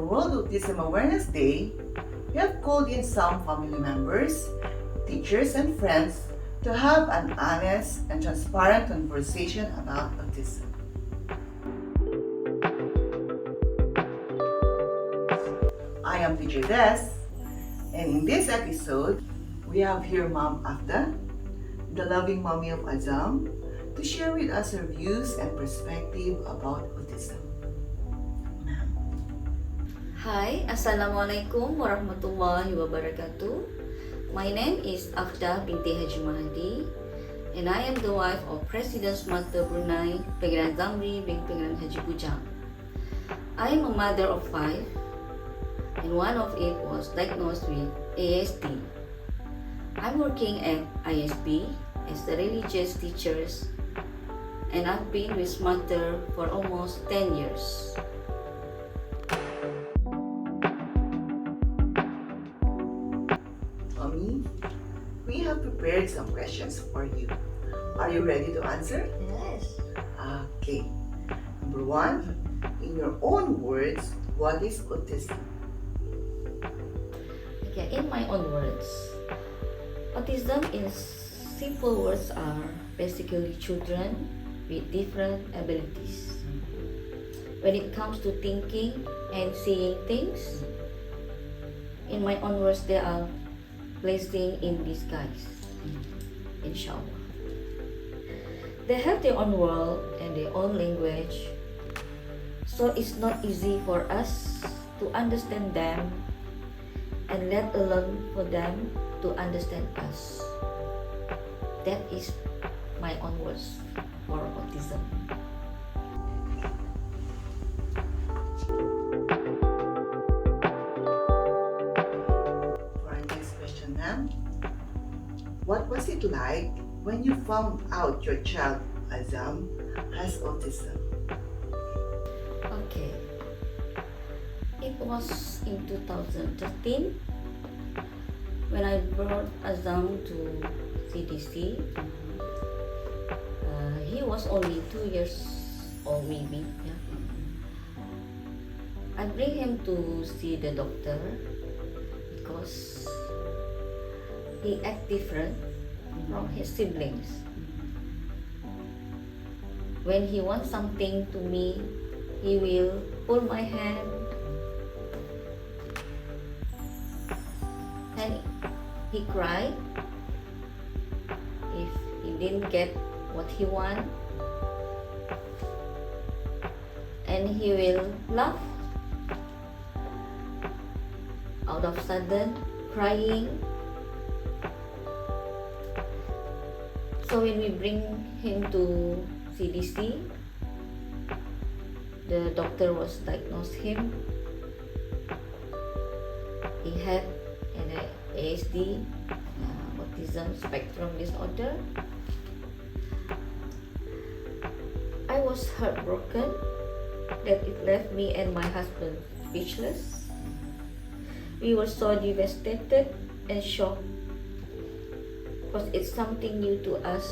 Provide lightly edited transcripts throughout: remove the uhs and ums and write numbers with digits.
World Autism Awareness Day, we have called in some family members, teachers, and friends to have an honest and transparent conversation about autism. I am Teacher Des, and in this episode, we have here Mom Afda, the loving mommy of Azam, to share with us her views and perspective about autism. Hi, Assalamualaikum warahmatullahi wabarakatuh. My name is Afda binti Haji Mahdi, and I am the wife of President Sumatera Brunei, Pangeran Zamri bin Pangeran Haji Bujang. I am a mother of 5, and one of it was diagnosed with ASD. I'm working at ISB as a religious teacher, and I've been with Sumatera for almost 10 years. Mommy, we have prepared some questions for you. Are you ready to answer? Yes. Okay. Number 1, in your own words, what is autism? Okay, in my own words, autism in simple words are basically children with different abilities. When it comes to thinking and seeing things, in my own words, they are blessing in disguise, inshallah. They have their own world and their own language, so it's not easy for us to understand them, and let alone for them to understand us. That is my own words for autism. For our next question, ma'am, what was it like when you found out your child, Azam, has autism? Okay. It was in 2013 when I brought Azam to CDC. He was only 2 years old, maybe. Yeah. I bring him to see the doctor because he act different from his siblings. When he wants something to me, he will pull my hand and he cried if he didn't get what he want, and he will laugh out of sudden, crying. So when we bring him to CDC, the doctor was diagnosed him. He had an ASD, autism spectrum disorder. I was heartbroken that it left me and my husband speechless. We were so devastated and shocked because it's something new to us.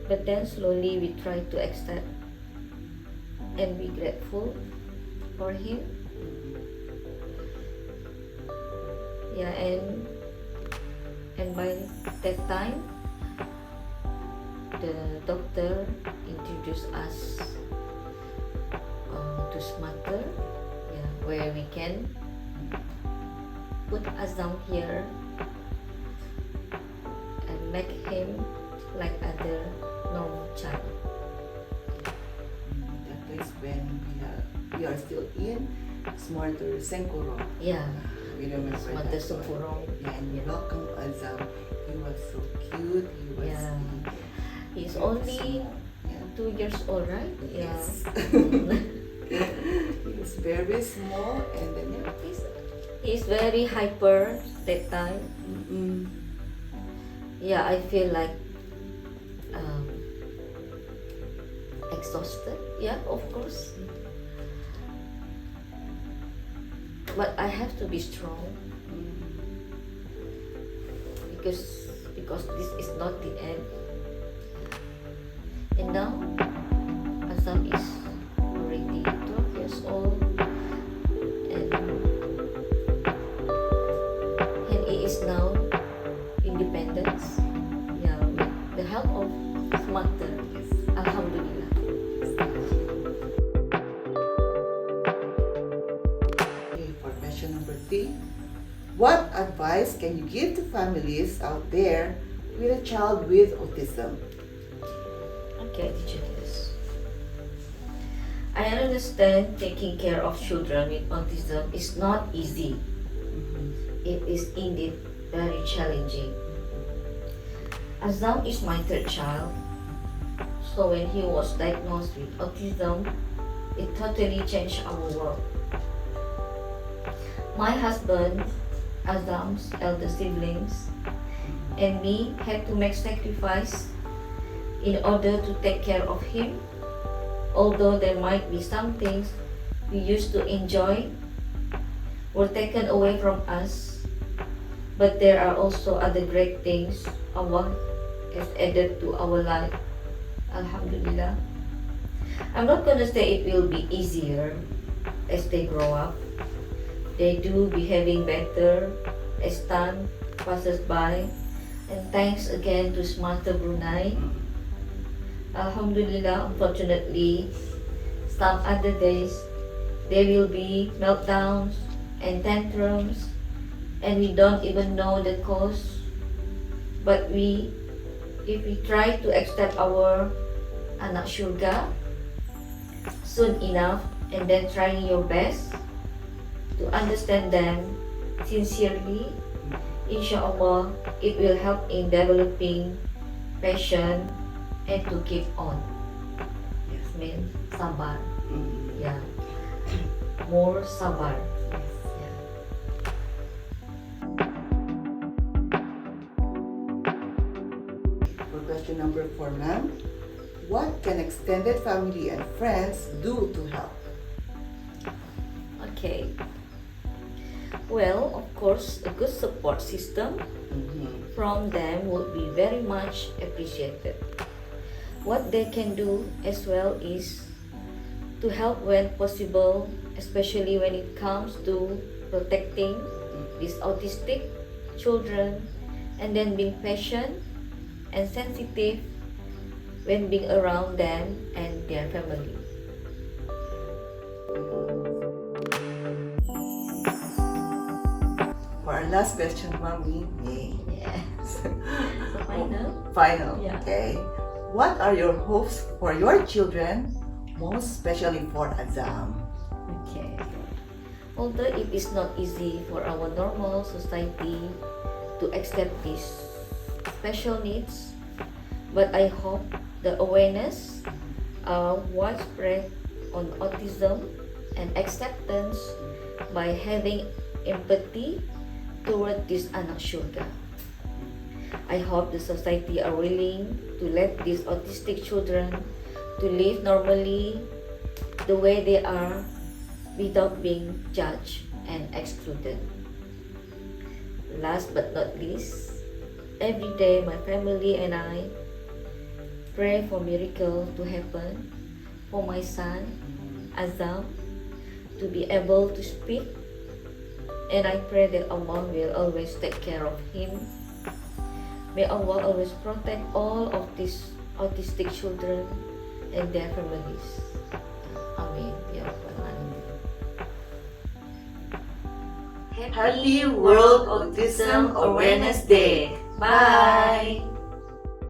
But then slowly we tried to accept and be grateful for him. Yeah, and by that time, the doctor introduced us to Sumatera, yeah, where we can put Azam here and make him like other normal child. That is when we are still in Sumatera Sengkurong. Yeah, We remember Sumatera that one. Sengkurong. Yeah, and we welcome Azam. He was so cute. He was. Yeah. He's only Yeah. 2 years old, right? Yes. Yeah. He was very small, and then He's very hyper that time. Yeah, I feel like exhausted. Yeah, of course. But I have to be strong because this is not the end. And now Azam is already 12 years old What advice can you give to families out there with a child with autism? Okay, teacher this. I understand taking care of children with autism is not easy. It is indeed very challenging. Azam is my third child, so when he was diagnosed with autism, it totally changed our world. My husband, Azam's elder siblings, and me had to make sacrifice in order to take care of him. Although there might be some things we used to enjoy were taken away from us, but there are also other great things Allah has added to our life. Alhamdulillah. I'm not gonna say it will be easier as they grow up. They do behaving better as time passes by, and thanks again to Smarter Brunei. Alhamdulillah, unfortunately, some other days there will be meltdowns and tantrums, and we don't even know the cause. But if we try to accept our anak syurga soon enough, and then trying your best to understand them sincerely, inshallah, it will help in developing passion and to keep on. Yes. Mean sabar. Mhm. Yeah. More sabar. Yeah. For question number 4, ma'am, what can extended family and friends do to help? Okay. Well, of course, a good support system Mhm. from them would be very much appreciated. What they can do as well is to help when possible, especially when it comes to protecting these autistic children, and then being patient and sensitive when being around them and their family. For our last question, mommy, yay. Yes. So final. Final. Yeah. Okay. What are your hopes for your children, most especially for Azam? Okay. Although it is not easy for our normal society to accept these special needs, but I hope the awareness are widespread on autism and acceptance by having empathy toward this anak syurga. I hope the society are willing to let these autistic children to live normally the way they are without being judged and excluded. Last but not least, every day my family and I pray for miracle to happen for my son Azam to be able to speak, and I pray that Allah will always take care of him. May Allah always protect all of these autistic children and their families. Amin. Ya Rabbal Alamin. Happy World Autism Awareness Day. Bye.